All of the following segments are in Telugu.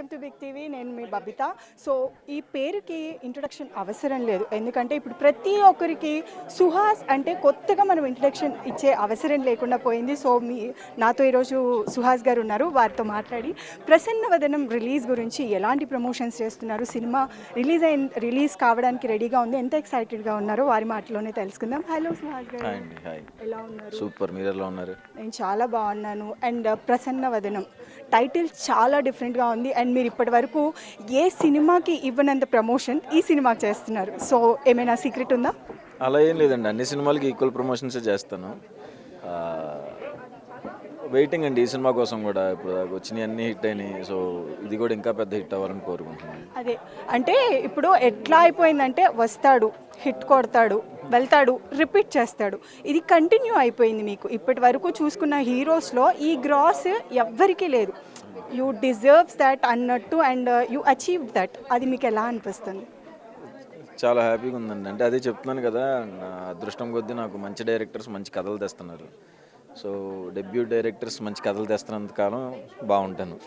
Welcome to big TV. నేను మీ బబిత. సో ఈ పేరుకి ఇంట్రొడక్షన్ అవసరం లేదు, ఎందుకంటే ఇప్పుడు ప్రతి ఒక్కరికి సుహాస్ అంటే కొత్తగా మనం ఇంట్రొడక్షన్ ఇచ్చే అవసరం లేకుండా పోయింది. సో నాతో ఈరోజు సుహాస్ గారు ఉన్నారు. వారితో మాట్లాడి ప్రసన్న వదనం రిలీజ్ గురించి ఎలాంటి ప్రమోషన్స్ చేస్తున్నారు, సినిమా రిలీజ్ కావడానికి రెడీగా ఉంది, ఎంత ఎక్సైటెడ్గా ఉన్నారో వారి మాటలోనే తెలుసుకుందాం. హలో సుహాస్ గారు, ఎలా ఉన్నారు? సూపర్, మీరు ఎలా ఉన్నారు? నేను చాలా బాగున్నాను. అండ్ ప్రసన్న వదనం టైటిల్ చాలా డిఫరెంట్గా ఉంది. అండ్ మీరు ఇప్పటి వరకు ఏ సినిమాకి ఇవ్వనంత ప్రమోషన్ ఈ సినిమాకి చేస్తున్నారు. సో ఏమైనా సీక్రెట్ ఉందా? అలా ఏం లేదండి, అన్ని సినిమాలకి ఈక్వల్ ప్రమోషన్సే చేస్తాను. వెయిటింగ్ అండి ఈ సినిమా కోసం కూడా. ఇప్పుడు వచ్చినాయి అన్ని హిట్ అయినాయి, సో ఇది కూడా ఇంకా పెద్ద హిట్ అవ్వాలని కోరుకుంటున్నాను. అదే అంటే ఇప్పుడు ఎట్లా అయిపోయిందంటే వస్తాడు, హిట్ కొడతాడు, వెళ్తాడు, రిపీట్ చేస్తాడు. ఇది కంటిన్యూ అయిపోయింది. మీకు ఇప్పటి వరకు చూసుకున్న హీరోస్లో ఈ గ్రాస్ ఎవ్వరికీ లేదు. యూ డిజర్వ్స్ దట్ అన్నట్టు అండ్ యూ అచీవ్ దట్. అది మీకు ఎలా అనిపిస్తుంది? చాలా హ్యాపీగా ఉందండి. అంటే అదే చెప్తున్నాను కదా, నా అదృష్టం కొద్దీ నాకు మంచి డైరెక్టర్స్ మంచి కథలు తెస్తున్నారు. సో డెబ్యూ డైరెక్టర్స్ మంచి కథలు తెస్తున్నంత కాలం బాగుంటాను.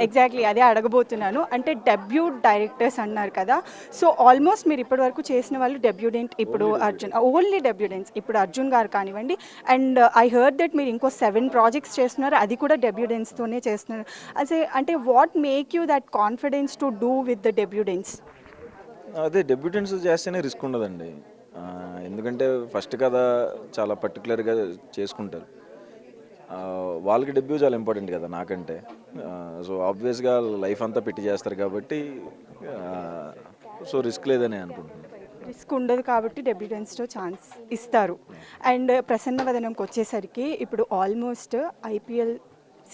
ఎగ్జాక్ట్లీ అదే అడగబోతున్నాను. అంటే డెబ్యూ డైరెక్టర్స్ అన్నారు కదా, సో ఆల్మోస్ట్ మీరు ఇప్పటి వరకు చేసిన వాళ్ళు డెబ్యూడెంట్. ఇప్పుడు అర్జున్ ఓన్లీ డెబ్యూడెంట్స్. ఇప్పుడు అర్జున్ గారు కానివ్వండి, అండ్ ఐ హర్డ్ దట్ మీరు ఇంకో 7 ప్రాజెక్ట్స్ చేస్తున్నారు, అది కూడా డెబ్యూడెంట్స్తోనే చేస్తున్నారు. అంటే what make you that confidence to do with the debutantes? అదే డెబ్యూటెంట్స్ చేస్తేనే రిస్క్ ఉండదండి. ఎందుకంటే ఫస్ట్ కదా చాలా పర్టికులర్గా చేసుకుంటారు. వాళ్ళకి డెబ్యూ చాలా ఇంపార్టెంట్ కదా నాకంటే. సో ఆబ్వియస్గా లైఫ్ అంతా పెట్టి చేస్తారు కాబట్టి సో రిస్క్ లేదని అనుకుంటున్నాను. రిస్క్ ఉండదు కాబట్టి డెబ్యూటెంట్స్తో ఛాన్స్ ఇస్తారు. అండ్ ప్రసన్న వదనంకి వచ్చేసరికి ఇప్పుడు ఆల్మోస్ట్ ఐపీఎల్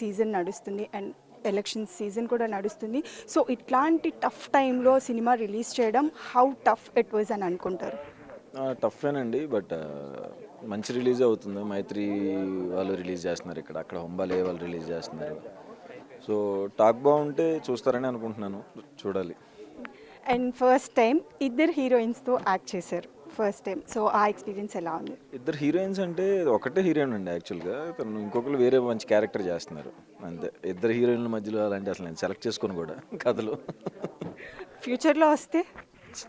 సీజన్ నడుస్తుంది అండ్ ఎలక్షన్ సీజన్ కూడా నడుస్తుంది. సో ఇట్లాంటి టఫ్ టైంలో సినిమా రిలీజ్ చేయడం హౌ టఫ్ ఇట్ వాజ్ అని అనుకుంటారు? టఫేనండి, బట్ మంచి రిలీజ్ అవుతుంది. మైత్రి వాళ్ళు రిలీజ్ చేస్తున్నారు ఇక్కడ, అక్కడ హొంబాలే వాళ్ళు రిలీజ్ చేస్తున్నారు. సో టాక్ బాగుంటే చూస్తారని అనుకుంటున్నాను, చూడాలి. అండ్ ఫస్ట్ టైం ఇద్దరు హీరోయిన్స్తో యాక్ట్ చేశారు ఫస్ట్ టైం. సో ఆ ఎక్స్పీరియన్స్ ఎలా ఉంది? ఇద్దరు హీరోయిన్స్ అంటే ఒకటే హీరోయిన్ అండి యాక్చువల్గా. తను ఇంకొకరు వేరే మంచి క్యారెక్టర్ చేస్తున్నారు అంతే. ఇద్దరు హీరోయిన్ల మధ్యలో అలాంటి అసలు నేను సెలెక్ట్ చేసుకొని కూడా కథలు ఫ్యూచర్లో వస్తే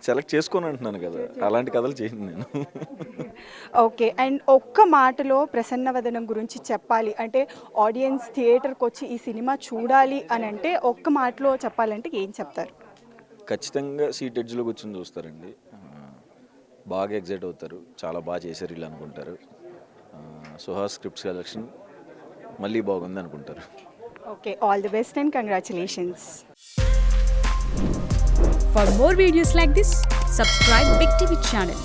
సెలెక్ట్ చేసుకొని అంటున్నాను కదా, అలాంటి కథలు చేయండి నేను. ఓకే. అండ్ ఒక్క మాటలో ప్రసన్న వదనం గురించి చెప్పాలి అంటే ఆడియన్స్ థియేటర్కి వచ్చి ఈ సినిమా చూడాలి అని అంటే ఒక్క మాటలో చెప్పాలంటే ఏం చెప్తారు? ఖచ్చితంగా సీట్ ఎడ్జ్లో కూర్చొని చూస్తారండి. బాగా ఎగ్జైట్ అవుతారు, చాలా బాగా చేశారు వీళ్ళు అనుకుంటారు. సుహాస్ స్క్రిప్ట్స్ కలెక్షన్ మళ్ళీ బాగుంది అనుకుంటారు. Okay, all the best and congratulations. For more videos like this, subscribe Big TV channel.